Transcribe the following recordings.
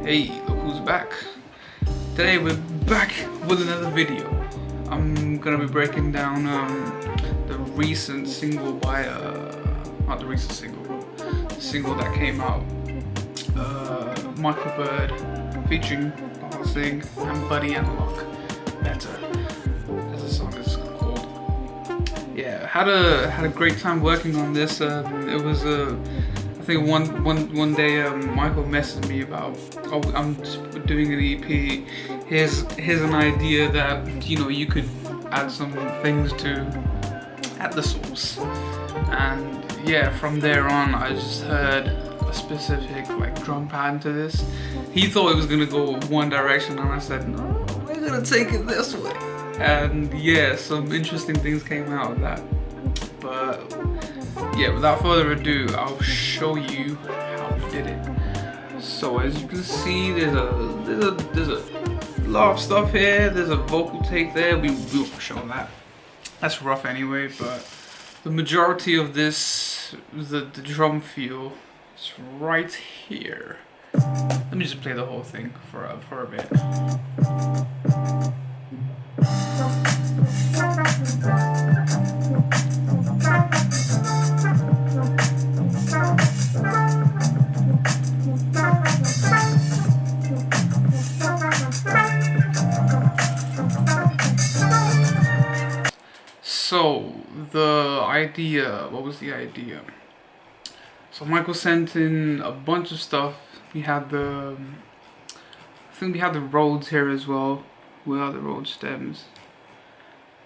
Hey, look who's back. Today we're back with another video. I'm gonna be breaking down the recent single by not the recent single, the single that came out. Michael Bird featuring Paal Singh and Buddy Analogue. Better, as the song is called. Yeah, had a great time working on this. It was I think one day Michael messaged me about, oh, I'm doing an EP. Here's an idea that you could add some things to at the source. And yeah, from there on I just heard a specific drum pattern to this. He thought it was gonna go one direction, and I said no, we're gonna take it this way. And yeah, some interesting things came out of that. But yeah, without further ado, I'll show you how we did it. So as you can see, there's a lot of stuff here. There's a vocal take there. We will show that. That's rough anyway, but the majority of this, the drum feel, is right here. Let me just play the whole thing for a bit. So the idea, what was the idea? So Michael sent in a bunch of stuff. We had I think we had the Rhodes here as well. Where are the Rhodes stems?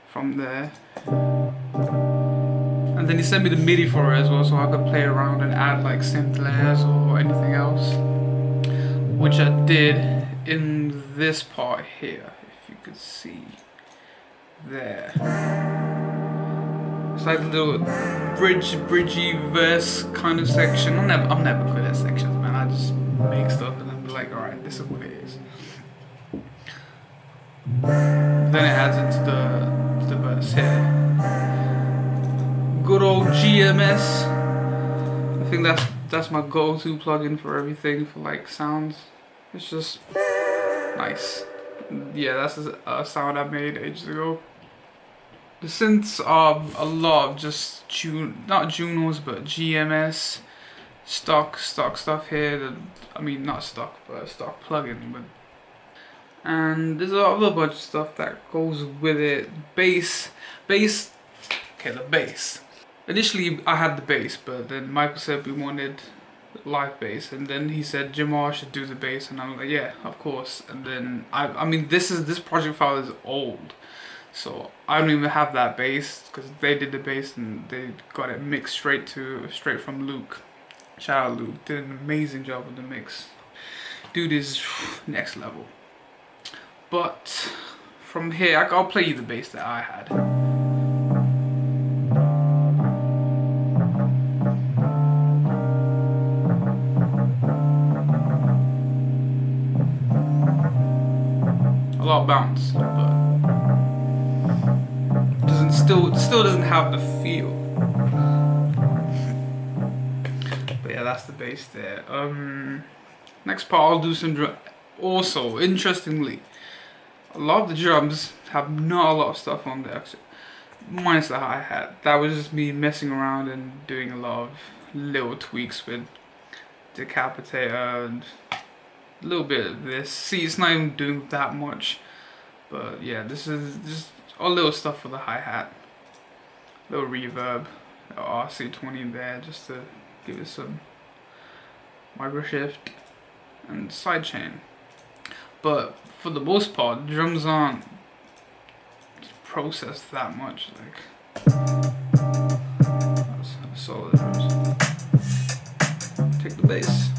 From there. And then he sent me the MIDI for it as well, so I could play around and add synth layers or anything else. Which I did in this part here, if you could see. There. It's like a little bridgy verse kind of section. I'm never good at sections, man. I just make stuff and then be like, alright, this is what it is. Then it adds into the verse here. Good old GMS. I think that's my go-to plugin for everything, for sounds. It's just nice. Yeah, that's a sound I made ages ago. The synths are a lot of just not Junos, but GMS, stock stuff here. I mean, not stock, but a stock plugin. And there's a other bunch of stuff that goes with it. Bass. Okay, the bass. Initially, I had the bass, but then Michael said we wanted live bass, and then he said Jamar should do the bass, and I was like, yeah, of course. And then I mean, this project file is old. So I don't even have that bass because they did the bass and they got it mixed straight from Luke. Shout out Luke, did an amazing job with the mix. Dude is next level. But from here, I'll play you the bass that I had. A lot of bounce, but still doesn't have the feel. But yeah, that's the bass there. Next part I'll do some drum. Also, interestingly, a lot of the drums have not a lot of stuff on there, actually, minus the hi-hat. That was just me messing around and doing a lot of little tweaks with decapitator and a little bit of this. See, it's not even doing that much, but yeah, this is just a little stuff for the hi-hat, little reverb, RC20 there just to give it some micro shift and sidechain. But for the most part, the drums aren't processed that much. That's solid drums. Take the bass.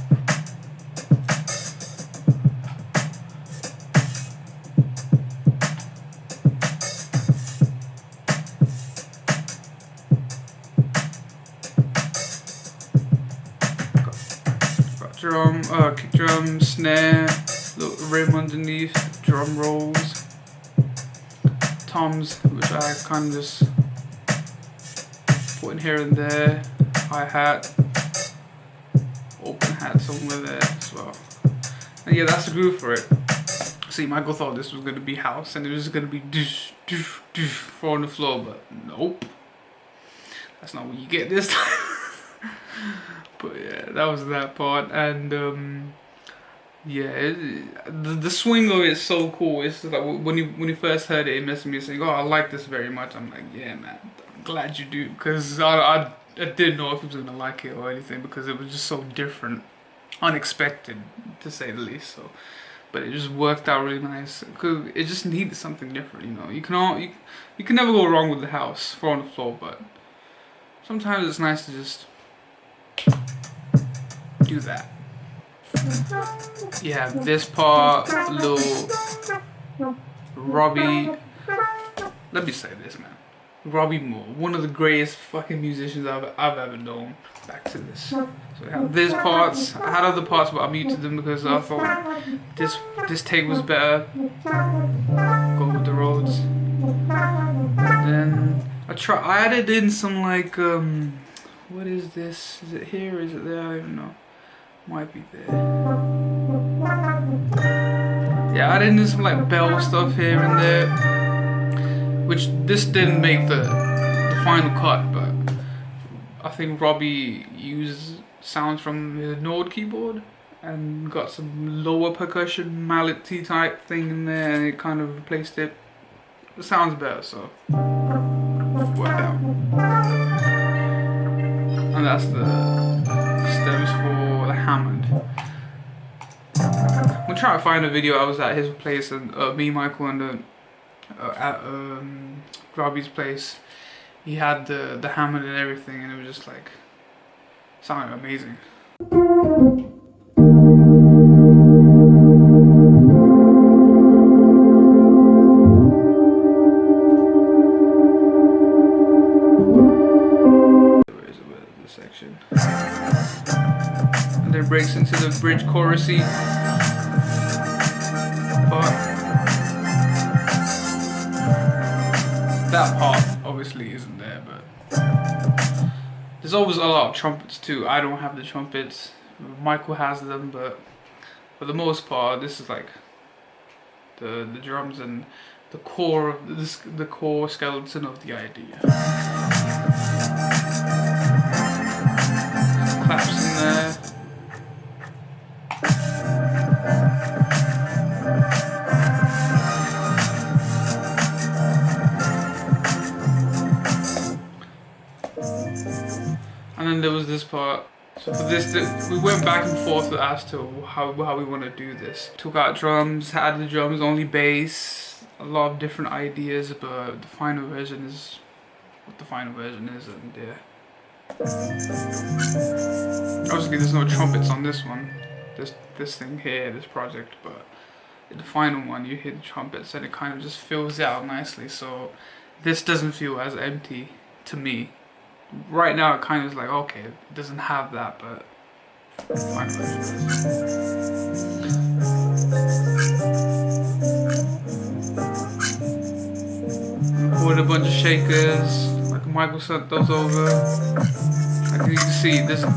Kick drum, snare, little rim underneath, drum rolls, toms, which I kind of just put in here and there, hi-hat, open hat somewhere there as well. And yeah, that's the groove for it. See, Michael thought this was gonna be house and it was gonna be doosh, doosh, doosh, four on the floor, but nope. That's not what you get this time. But yeah, that was that part. And yeah, the swing of it is so cool. It's just like when you first heard it, it messaged me saying, "Oh, I like this very much." I'm like, "Yeah, man, I'm glad you do," because I didn't know if he was gonna like it or anything because it was just so different, unexpected to say the least. So, but it just worked out really nice because it just needed something different. You know, you can never go wrong with the house, four on the floor, but sometimes it's nice to just do that. Yeah, this part, little Robbie. Let me say this, man. Robbie Moore, one of the greatest fucking musicians I've ever known. Back to this. So we have these parts. I had other parts, but I muted them because I thought this take was better. Go with the Rhodes. Then I added in some like what is this? Is it here? Is it there? I don't know. Might be there. Yeah, I did some like bell stuff here and there, which this didn't make the final cut, but I think Robbie used sounds from the Nord keyboard and got some lower percussion mallet-y type thing in there, and it kind of replaced it. It sounds better, so worked out. And that's the stems for the Hammond. I'm trying to find a video. I was at his place, and me, Michael, and at Robbie's place. He had the Hammond and everything, and it was just like sounded amazing. Section, and then breaks into the bridge chorusy part. That part obviously isn't there, but there's always a lot of trumpets too. I don't have the trumpets. Michael has them, but for the most part, this is like the drums and the core of the core skeleton of the idea. Claps in there. And then there was this part. So for this, we went back and forth as to how we want to do this. Took out drums, had the drums, only bass, a lot of different ideas, but the final version is what the final version is, and yeah. Obviously there's no trumpets on this one, this thing here, this project, but in the final one you hear the trumpets and it kind of just fills it out nicely, so this doesn't feel as empty to me. Right now it kind of is like, okay, it doesn't have that, but final version with a bunch of shakers, like Michael sent those over. Like you can see, there's a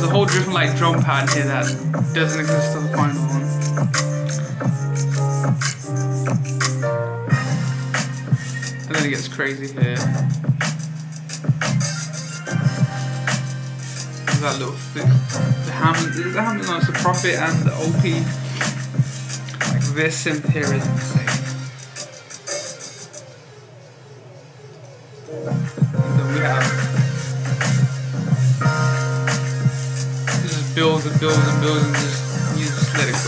whole different like drum pad here that doesn't exist on the final one. And then it gets crazy here. There's that little thing. The Hammond, no, it's the Prophet and the OP. Like this synth here is insane. And then we have builds and builds and builds, and you just let it go.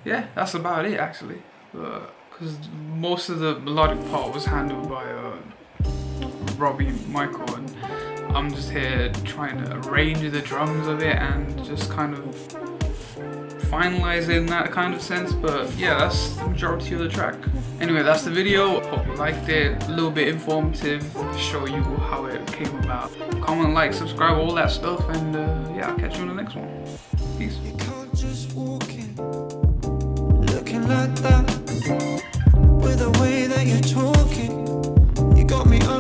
Yeah, that's about it actually. Because most of the melodic part was handled by Robbie and Michael, and I'm just here trying to arrange the drums of it and just kind of finalize it in that kind of sense. But yeah, that's the majority of the track. Anyway, that's the video. Hope you liked it. A little bit informative to show you how it came about. Comment, like, subscribe, all that stuff, and yeah, I'll catch you in the next one. Peace. You can't just walk in looking like that with the way that you're talking. got me